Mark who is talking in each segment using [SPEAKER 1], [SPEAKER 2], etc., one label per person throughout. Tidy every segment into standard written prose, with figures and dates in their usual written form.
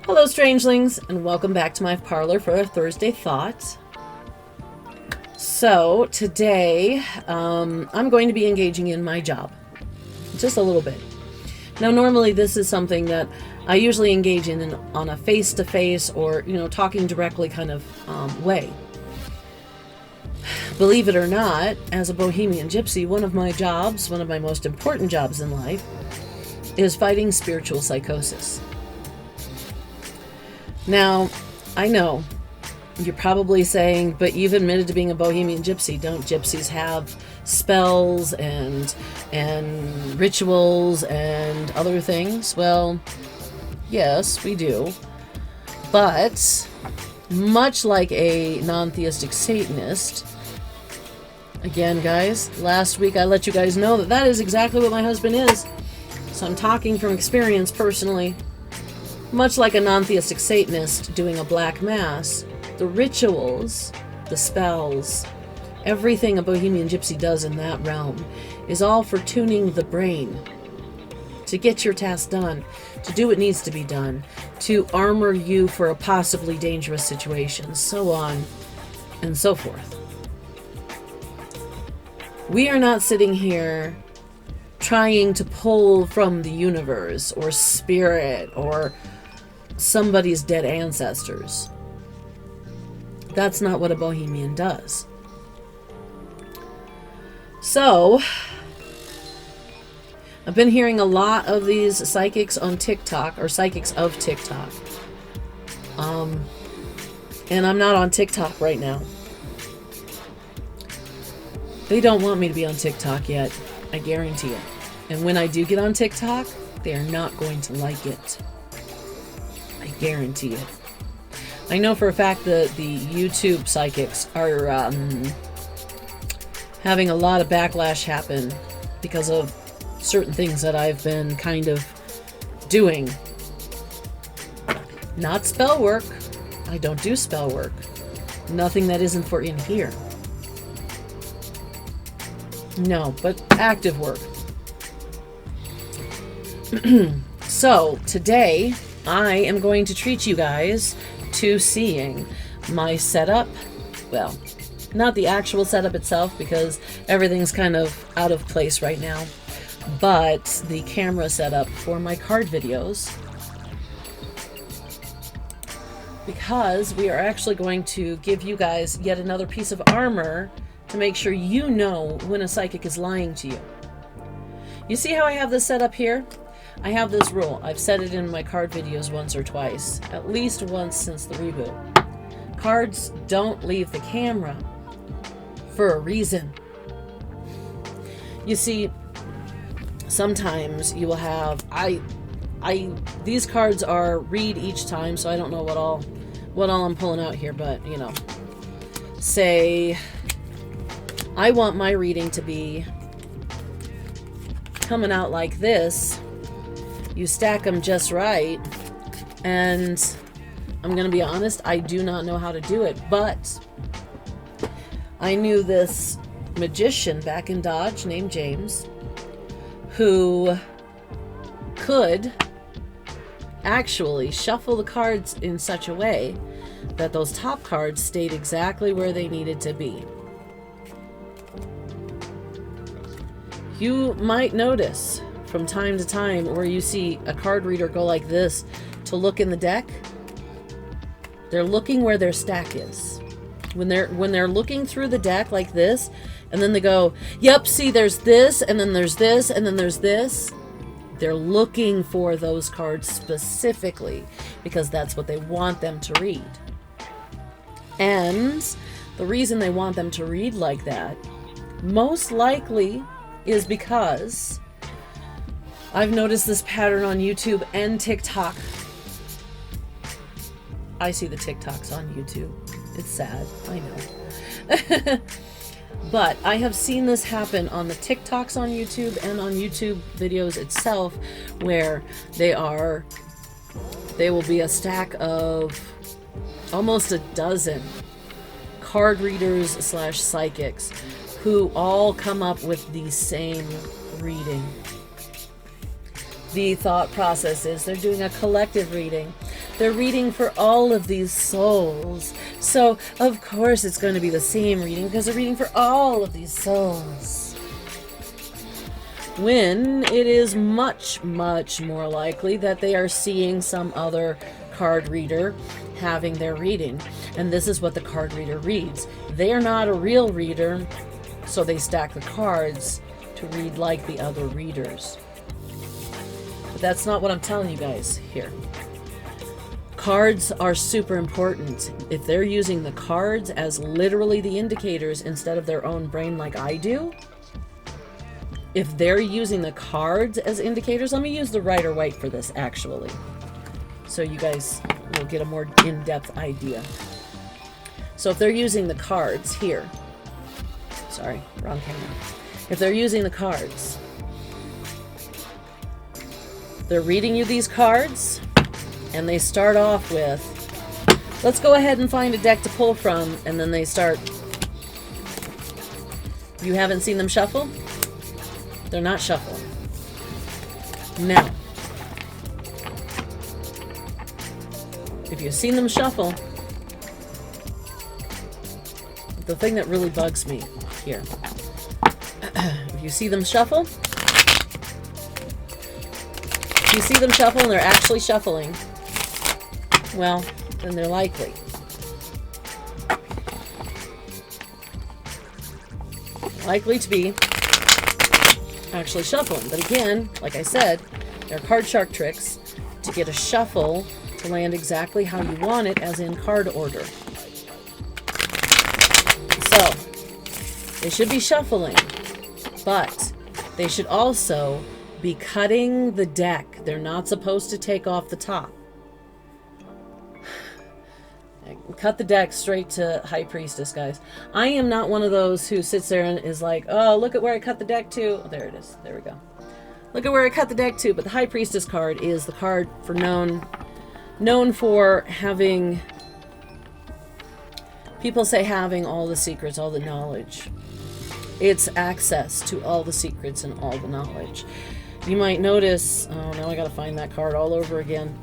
[SPEAKER 1] Hello, strangelings, and welcome back to my parlor for a Thursday thought. So, today, I'm going to be engaging in my job. Just a little bit. Now, normally this is something that I usually engage in on a face-to-face or, talking directly kind of way. Believe it or not, as a bohemian gypsy, one of my most important jobs in life, is fighting spiritual psychosis. Now, I know you're probably saying, but you've admitted to being a bohemian gypsy. Don't gypsies have spells and rituals and other things? Well, yes, we do. But much like a non-theistic Satanist, again, guys, last week I let you guys know that is exactly what my husband is. So I'm talking from experience personally. Much like a non-theistic Satanist doing a black mass, the rituals, the spells, everything a bohemian gypsy does in that realm is all for tuning the brain to get your task done, to do what needs to be done, to armor you for a possibly dangerous situation, so on and so forth. We are not sitting here trying to pull from the universe or spirit or somebody's dead ancestors. That's not what a bohemian does. So, I've been hearing a lot of these psychics on TikTok, or psychics of TikTok. And I'm not on TikTok right now. They don't want me to be on TikTok yet, I guarantee it. And when I do get on TikTok, they are not going to like it. I guarantee it. I know for a fact that the YouTube psychics are having a lot of backlash happen because of certain things that I've been kind of doing. Not spell work. I don't do spell work. Nothing that isn't for in here. No, but active work. So, today, I am going to treat you guys to seeing my setup. Well, not the actual setup itself, because everything's kind of out of place right now, but the camera setup for my card videos, because we are actually going to give you guys yet another piece of armor to make sure you know when a psychic is lying to you. You see how I have this set up here? I have this rule. I've said it in my card videos once or twice, at least once since the reboot. Cards don't leave the camera for a reason. You see, sometimes you will have, these cards are read each time, so I don't know what all I'm pulling out here, but say I want my reading to be coming out like this. You stack them just right, and I'm gonna be honest, I do not know how to do it, but I knew this magician back in Dodge named James who could actually shuffle the cards in such a way that those top cards stayed exactly where they needed to be. You might notice from time to time where you see a card reader go like this to look in the deck. They're looking where their stack is. When they're looking through the deck like this, and then they go, yep, see, there's this, and then there's this, and then there's this. They're looking for those cards specifically because that's what they want them to read. And the reason they want them to read like that most likely is because I've noticed this pattern on YouTube and TikTok. I see the TikToks on YouTube. It's sad, I know. But I have seen this happen on the TikToks on YouTube and on YouTube videos itself, where they will be a stack of almost a dozen card readers / psychics who all come up with the same reading. The thought process is they're doing a collective reading. They're reading for all of these souls. So, of course, it's going to be the same reading because they're reading for all of these souls. When it is much, much more likely that they are seeing some other card reader having their reading. And this is what the card reader reads. They are not a real reader, so they stack the cards to read like the other readers. But that's not what I'm telling you guys here. Cards are super important. If they're using the cards as literally the indicators instead of their own brain like I do, if they're using the cards as indicators, let me use the right or white for this actually, so you guys will get a more in-depth idea. So if they're using the cards here, sorry, wrong camera. If they're using the cards, they're reading you these cards, and they start off with, let's go ahead and find a deck to pull from, and then they start, you haven't seen them shuffle? They're not shuffling. Now, if you've seen them shuffle, the thing that really bugs me here, if you see them shuffle, if you see them shuffle and they're actually shuffling, well, then they're likely to be actually shuffling. But again, like I said, there are card shark tricks to get a shuffle to land exactly how you want it, as in card order. So, they should be shuffling, but they should also be cutting the deck. They're not supposed to take off the top. Cut the deck straight to High Priestess, guys. I am not one of those who sits there and is like, oh, look at where I cut the deck to. Oh, there it is. There we go. Look at where I cut the deck to. But the High Priestess card is the card for known for having, people say having all the secrets, all the knowledge. It's access to all the secrets and all the knowledge. You might notice, oh, now I gotta find that card all over again.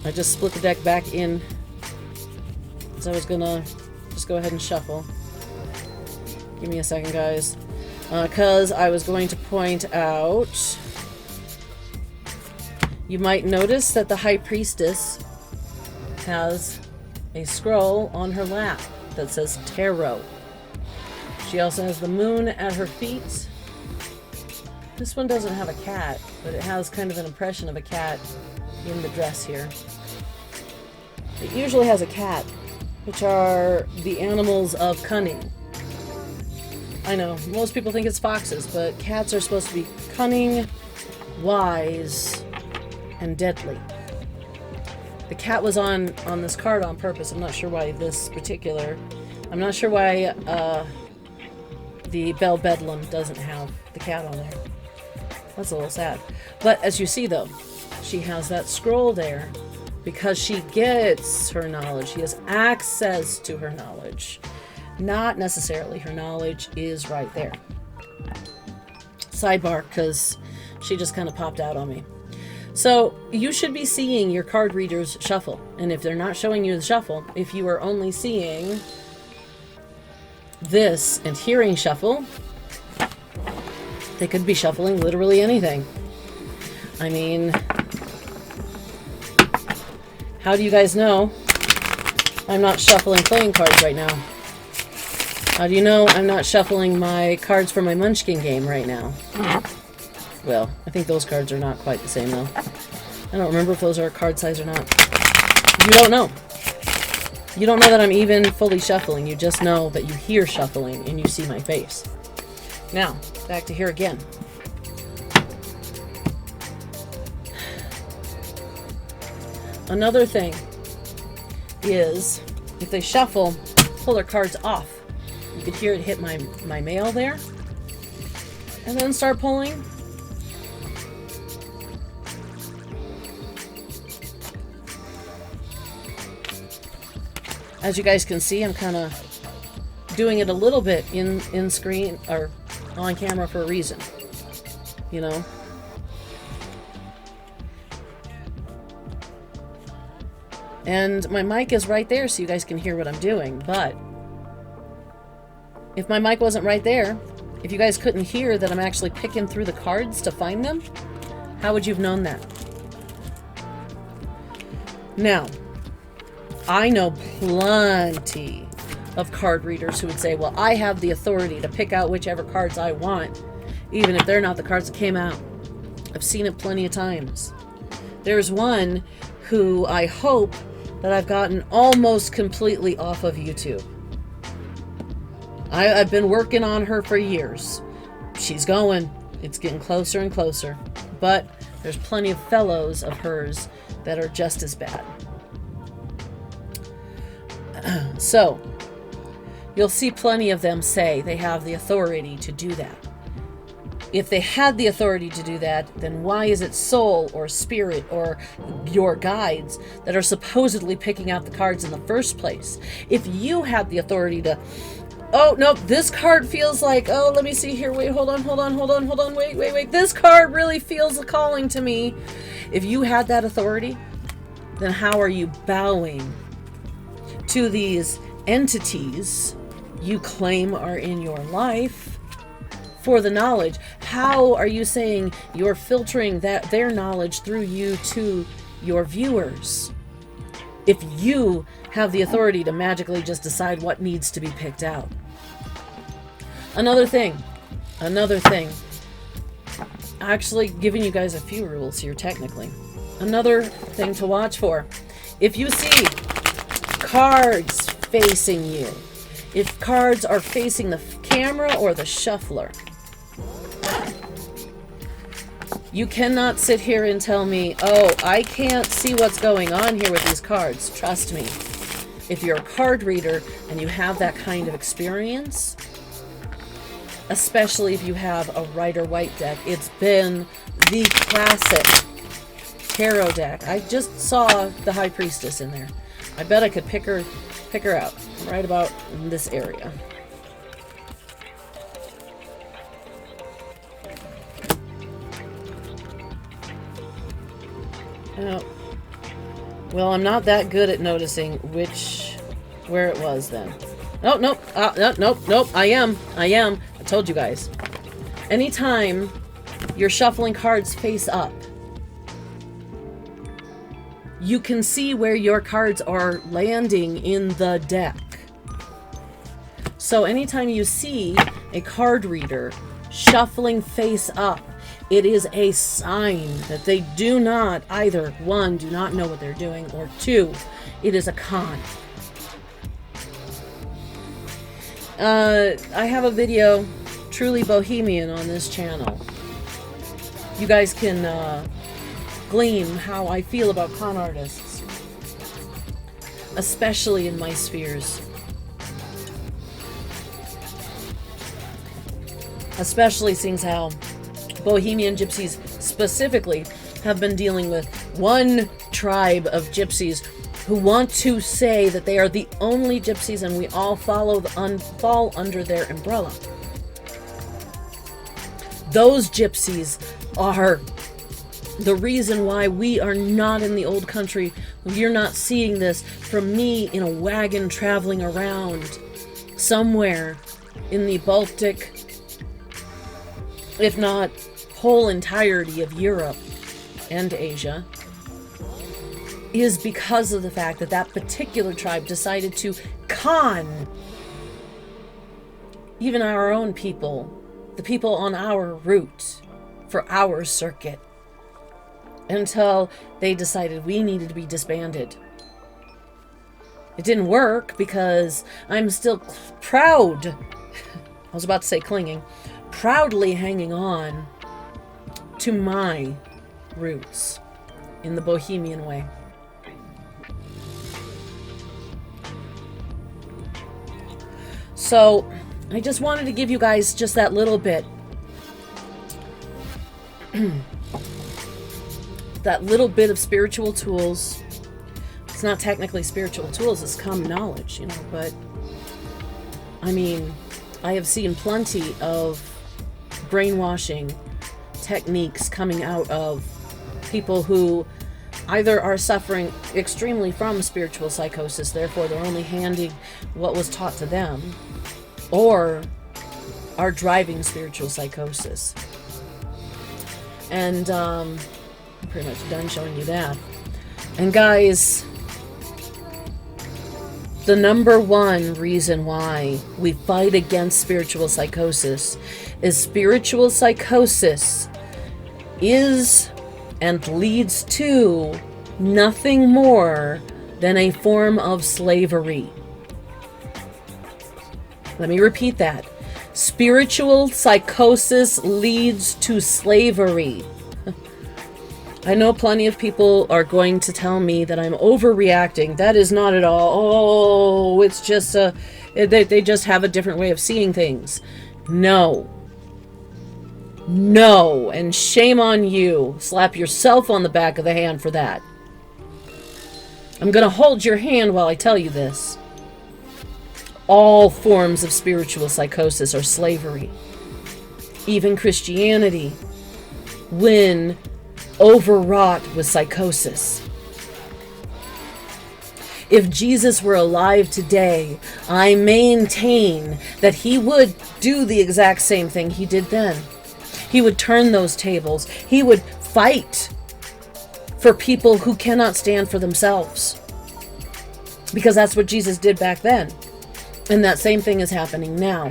[SPEAKER 1] I just split the deck back in, so I was gonna just go ahead and shuffle. Give me a second, guys, because I was going to point out, you might notice that the High Priestess has a scroll on her lap that says Tarot. She also has the moon at her feet. This one doesn't have a cat, but it has kind of an impression of a cat in the dress here. It usually has a cat, which are the animals of cunning. I know, most people think it's foxes, but cats are supposed to be cunning, wise, and deadly. The cat was on this card on purpose. I'm not sure why I'm not sure why the Belle Bedlam doesn't have the cat on there. That's a little sad. But as you see though, she has that scroll there because she gets her knowledge. She has access to her knowledge. Not necessarily her knowledge is right there. Sidebar, because she just kind of popped out on me. So you should be seeing your card readers shuffle. And if they're not showing you the shuffle, if you are only seeing this and hearing shuffle, they could be shuffling literally anything. I mean, how do you guys know I'm not shuffling playing cards right now? How do you know I'm not shuffling my cards for my Munchkin game right now? Well, I think those cards are not quite the same though. I don't remember if those are card size or not. You don't know. You don't know that I'm even fully shuffling. You just know that you hear shuffling and you see my face. Now, back to here again. Another thing is, if they shuffle, pull their cards off. You could hear it hit my mail there. And then start pulling. As you guys can see, I'm kind of doing it a little bit in screen or on camera for a reason, you know. And my mic is right there so you guys can hear what I'm doing. But if my mic wasn't right there, if you guys couldn't hear that I'm actually picking through the cards to find them, how would you have known that? Now, I know plenty of card readers who would say, well, I have the authority to pick out whichever cards I want, even if they're not the cards that came out. I've seen it plenty of times. There's one who I hope that I've gotten almost completely off of YouTube. I've been working on her for years. She's going. It's getting closer and closer. But there's plenty of fellows of hers that are just as bad. So, you'll see plenty of them say they have the authority to do that. If they had the authority to do that, then why is it soul or spirit or your guides that are supposedly picking out the cards in the first place? If you had the authority to, oh, no, this card feels like, oh, let me see here, wait, hold on, wait, this card really feels a calling to me. If you had that authority, then how are you bowing to these entities you claim are in your life for the knowledge? How are you saying you're filtering their knowledge through you to your viewers if you have the authority to magically just decide what needs to be picked out? Another thing, actually giving you guys a few rules here technically. Another thing to watch for, if you see cards facing you, if cards are facing the camera or the shuffler, you cannot sit here and tell me, oh, I can't see what's going on here with these cards. Trust me. If you're a card reader and you have that kind of experience, especially if you have a Rider-Waite deck, it's been the classic tarot deck. I just saw the High Priestess in there. I bet I could pick her out right about in this area. Oh. Well, I'm not that good at noticing where it was then. Oh, nope. Nope. I am. I told you guys. Anytime you're shuffling cards face up, you can see where your cards are landing in the deck. So anytime you see a card reader shuffling face up, it is a sign that they do not, either one, do not know what they're doing, or two, it is a con. I have a video, Truly Bohemian, on this channel. You guys can glean how I feel about con artists, especially in my spheres. Especially seeing how Bohemian gypsies specifically have been dealing with one tribe of gypsies who want to say that they are the only gypsies and we all fall under their umbrella. Those gypsies are the reason why we are not in the old country. You're not seeing this from me in a wagon traveling around somewhere in the Baltic, if not whole entirety of Europe and Asia, is because of the fact that that particular tribe decided to con even our own people, the people on our route, for our circuit, until they decided we needed to be disbanded. It didn't work because I'm still proud, I was about to say clinging, proudly hanging on to my roots in the Bohemian way. So I just wanted to give you guys just that little bit, that little bit of spiritual tools. It's not technically spiritual tools, it's common knowledge, you know, but I mean, I have seen plenty of brainwashing techniques coming out of people who either are suffering extremely from spiritual psychosis, therefore they're only handing what was taught to them, or are driving spiritual psychosis. And I'm pretty much done showing you that. And guys, the number one reason why we fight against spiritual psychosis is spiritual psychosis is and leads to nothing more than a form of slavery. Let me repeat that. Spiritual psychosis leads to slavery. I know plenty of people are going to tell me that I'm overreacting. That is not at all. Oh, it's just they just have a different way of seeing things. No, and shame on you. Slap yourself on the back of the hand for that. I'm going to hold your hand while I tell you this. All forms of spiritual psychosis are slavery. Even Christianity, when overwrought with psychosis. If Jesus were alive today, I maintain that he would do the exact same thing he did then. He would turn those tables. He would fight for people who cannot stand for themselves. Because that's what Jesus did back then. And that same thing is happening now.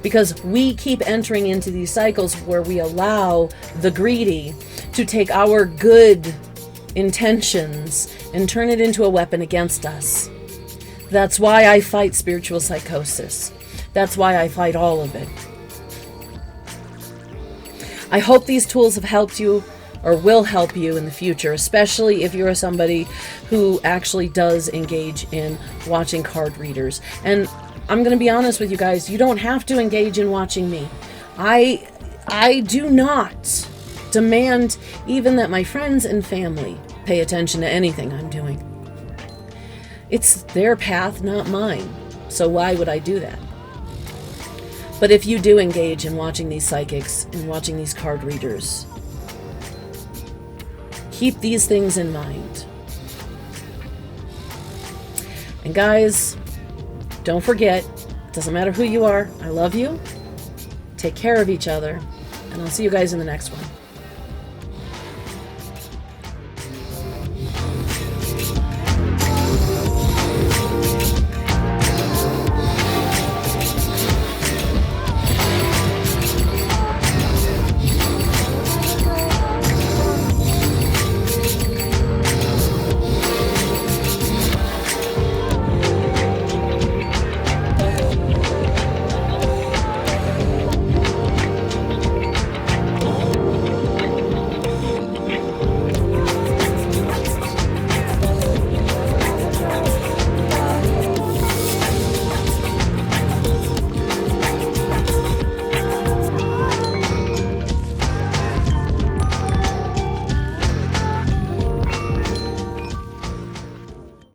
[SPEAKER 1] Because we keep entering into these cycles where we allow the greedy to take our good intentions and turn it into a weapon against us. That's why I fight spiritual psychosis. That's why I fight all of it. I hope these tools have helped you or will help you in the future, especially if you're somebody who actually does engage in watching card readers. And I'm going to be honest with you guys, you don't have to engage in watching me. I do not demand even that my friends and family pay attention to anything I'm doing. It's their path, not mine. So why would I do that? But if you do engage in watching these psychics and watching these card readers, keep these things in mind. And guys, don't forget, it doesn't matter who you are, I love you. Take care of each other, and I'll see you guys in the next one.